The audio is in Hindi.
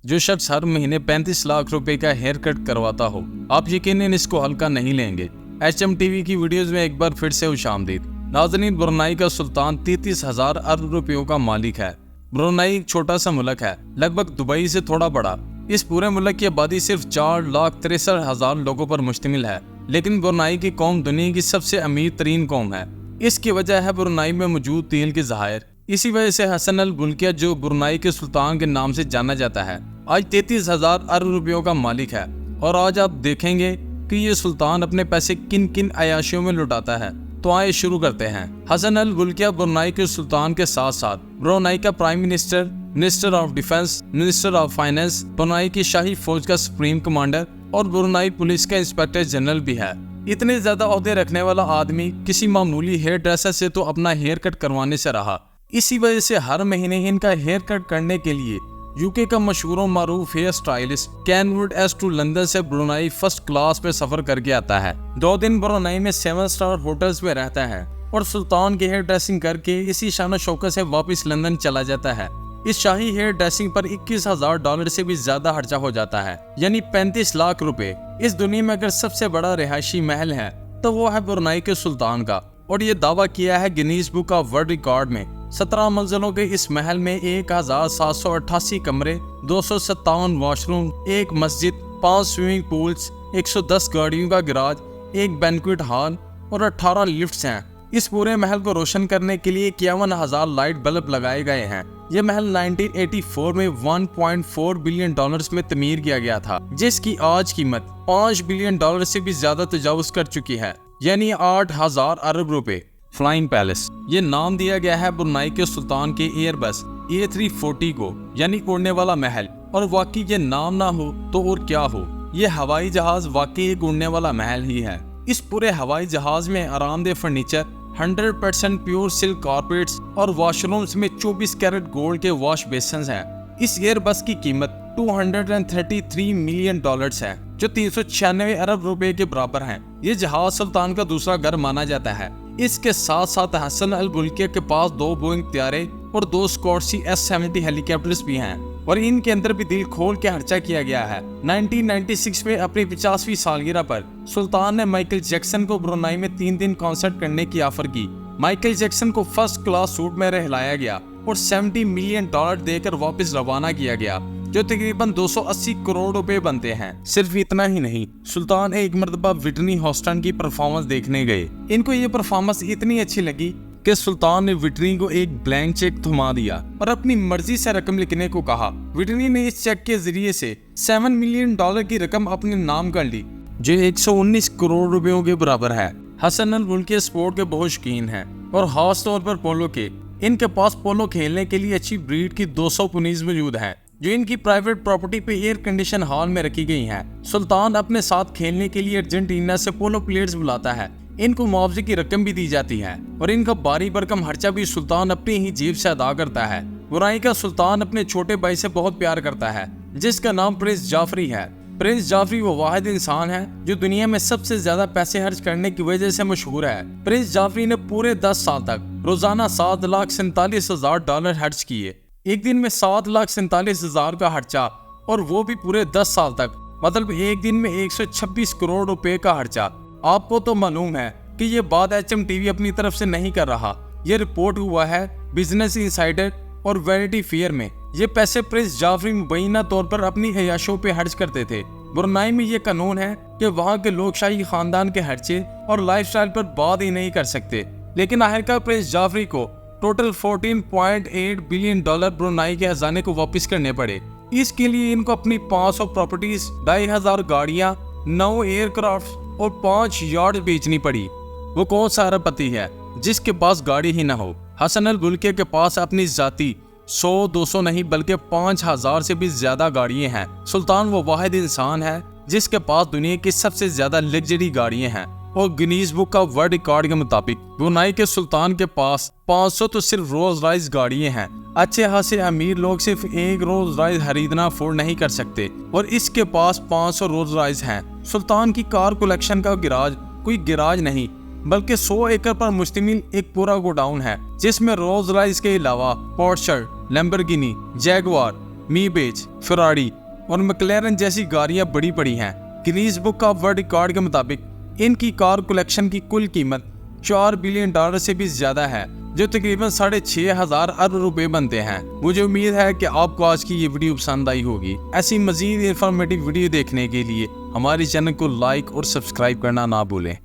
जो शख्स हर महीने 35 लाख रुपए का हेयर कट करवाता हो, आप यकीनन इसको हल्का नहीं लेंगे। HMTV की वीडियोस में एक बार फिर से खुशामदीद। नाज़रीन, ब्रुनाई का सुल्तान 33,000 अरब रुपयों का मालिक है। ब्रुनाई एक छोटा सा मुल्क है, लगभग दुबई से थोड़ा बड़ा। इस पूरे मुल्क की आबादी सिर्फ 4,63,000 लोगों पर मुश्तमिल है, लेकिन ब्रुनाई की कौम दुनिया की सबसे अमीर तरीन कौम है। इसकी वजह है ब्रुनाई में मौजूद तेल के ज़खायर। इसी वजह से हसन अल बुल्किया, जो ब्रुनाई के सुल्तान के नाम से जाना जाता है, आज 33,000 अरब रुपयों का मालिक है। और आज आप देखेंगे कि ये सुल्तान अपने पैसे किन किन अयाशियों में लुटाता है। तो आइए शुरू करते हैं। हसन अल बुल्किया ब्रुनाई के सुल्तान के साथ साथ ब्रुनाई का prime minister, minister of defence, minister of finance, Brunei की शाही फौज का सुप्रीम कमांडर और ब्रुनाई पुलिस का इंस्पेक्टर जनरल भी है। इतने ज्यादा ओहदे रखने वाला आदमी किसी मामूली हेयर ड्रेसर से तो अपना हेयर कट करवाने से रहा। इसी वजह से हर महीने इनका हेयर कट करने के लिए यूके का मशहूर और मारूफ hair stylist Kenwood S2 London से ब्रुनाई फर्स्ट क्लास पे सफर करके आता है। 2 दिन ब्रुनाई में 7 स्टार होटल्स में रहता है और सुल्तान की हेयर ड्रेसिंग करके इसी शान शौकत से वापस लंदन चला जाता है। इस शाही हेयर ड्रेसिंग पर $21,000 से भी ज्यादा खर्चा हो जाता है, यानी 35 लाख रुपए। इस दुनिया में अगर सबसे बड़ा रिहायशी महल है तो वो है ब्रुनाई के सुल्तान का, और ये दावा किया है Guinness book of world record में। 17 मंजिलों के इस महल में 1,788 कमरे, 257 वॉशरूम, 1 मस्जिद, 5 स्विमिंग पूल्स, 110 गाड़ियों का गैराज, 1 बैंक्वेट हॉल और 18 लिफ्ट्स हैं। इस पूरे महल को रोशन करने के लिए 51,000 लाइट बल्ब लगाए गए हैं। यह महल 1984 में $1.4 बिलियन में तमीर किया गया था, जिसकी आज कीमत $5 बिलियन से भी ज्यादा तजावुज कर चुकी है, यानी 8,000 अरब रुपए। फ्लाइंग पैलेस, ये नाम दिया गया है ब्रुनाई के सुल्तान के एयरबस A340 को, यानी उड़ने वाला महल। और वाकई ये नाम ना हो तो और क्या हो, ये हवाई जहाज वाकई एक उड़ने वाला महल ही है। इस पूरे हवाई जहाज में आरामदेह फर्नीचर, 100% प्योर सिल्क कारपेट्स और वॉशरूम्स में 24 कैरेट गोल्ड के वॉश बेसिन्स हैं। इस एयरबस की कीमत $233 मिलियन है, जो 396 अरब रुपए के बराबर है। ये जहाज सुल्तान का दूसरा घर माना जाता है। इसके साथ साथ हसन अल बुल्किया के पास 2 बोइंग त्यारे और 2 स्कॉर्सी S-70 हेलीकॉप्टर्स भी हैं, और इनके अंदर भी दिल खोल के खर्चा किया गया है। 1996 में अपनी 50वीं सालगिरह पर सुल्तान ने माइकल जैक्सन को ब्रुनाई में 3 दिन कॉन्सर्ट करने की ऑफर की। माइकल जैक्सन को फर्स्ट क्लास सूट में रहलाया गया और $70 मिलियन देकर वापस रवाना किया गया, जो तकरीबन 280 करोड़ रुपए बनते हैं। सिर्फ इतना ही नहीं, सुल्तान एक मर्तबा विटनी हॉस्टन की परफॉर्मेंस देखने गए। इनको ये परफॉर्मेंस इतनी अच्छी लगी कि सुल्तान ने विटनी को एक ब्लैंक चेक थमा दिया और अपनी मर्जी से रकम लिखने को कहा। विटनी ने इस चेक के जरिए से $7 मिलियन की रकम अपने नाम कर ली, जो 119 करोड़ रुपयों के बराबर है। हसन अल बुल्किया स्पोर्ट के बहुत शौकीन हैं और खास तौर पर पोलो के। इनके पास पोलो खेलने के लिए अच्छी ब्रीड की 200 पुनीज मौजूद हैं, जो इनकी प्राइवेट प्रॉपर्टी पे एयर कंडीशन हॉल में रखी गई हैं। सुल्तान अपने साथ खेलने के लिए अर्जेंटीना से पोलो प्लेयर्स बुलाता है। इनको मुआवजे की रकम भी दी जाती है और इनका बारी बरकम खर्चा भी सुल्तान अपनी ही जेब से अदा करता है। ब्रुनाई का सुल्तान अपने छोटे भाई से बहुत प्यार करता है, जिसका नाम प्रिंस जाफरी है। प्रिंस जाफरी वो वाहिद इंसान है जो दुनिया में सबसे ज्यादा पैसे खर्च करने की वजह से मशहूर है। प्रिंस जाफरी ने पूरे 10 साल तक रोजाना $7,47,000 खर्च किए। एक दिन में $7,47,000 का खर्चा, और वो भी पूरे 10 साल तक, मतलब एक दिन में 126 करोड़ रुपए का खर्चा। आपको तो मालूम है कि ये बात HMTV अपनी तरफ से नहीं कर रहा, ये रिपोर्ट हुआ है बिजनेस इनसाइडर और वैनिटी फेयर में। ये पैसे प्रिंस जाफरी मुबैना तौर पर अपनी अयाशों पे खर्च करते थे। ब्रुनाई में ये कानून है कि वहाँ के लोग शाही खानदान के खर्चे और लाइफस्टाइल पर बात ही नहीं कर सकते, लेकिन आखिरकार प्रिंस जाफरी को टोटल $14.8 बिलियन ब्रुनाई के खजाने को वापस करने पड़े। इसके लिए इनको अपनी 500 प्रॉपर्टीज, 2,500 गाड़ियां, 9 एयरक्राफ्ट और 5 यार्ड बेचनी पड़ी। वो कौन सा अरबपति है जिसके पास गाड़ी ही ना हो? हसन अल बुल्किया के पास अपनी जाती 100-200 नहीं बल्कि 5,000 से भी ज्यादा गाड़ियां हैं। सुल्तान वो वाहिद इंसान है जिसके पास दुनिया की सबसे ज्यादा लग्जरी गाड़ियां हैं, और गिनीज बुक का वर्ल्ड रिकॉर्ड के मुताबिक ब्रुनाई के सुल्तान के पास 500 तो सिर्फ रोल्स रॉयस गाड़ियां हैं। अच्छे खासे अमीर लोग सिर्फ एक रोल्स रॉयस खरीदना अफोर्ड नहीं कर सकते, और इसके पास 500 रोल्स रॉयस हैं। सुल्तान की कार कलेक्शन का गिराज कोई गिराज नहीं बल्कि 100 एकड़ पर मुश्तमिल एक पूरा गोडाउन है, जिसमें रोल्स रॉयस के अलावा पोर्शे, लैम्बोर्गिनी, जैगुआर मी बेज, फेरारी और मैक्लेरन जैसी गाड़ियां बड़ी पड़ी हैं। Guinness book of world record के मुताबिक इनकी कार कलेक्शन की कुल कीमत $4 बिलियन से भी ज्यादा है, जो तकरीबन 6,500 अरब रुपए बनते हैं। मुझे उम्मीद है कि आपको आज की ये वीडियो पसंद आई होगी। ऐसी मजीद इंफॉर्मेटिव वीडियो देखने के लिए हमारे चैनल को लाइक और सब्सक्राइब करना ना भूलें।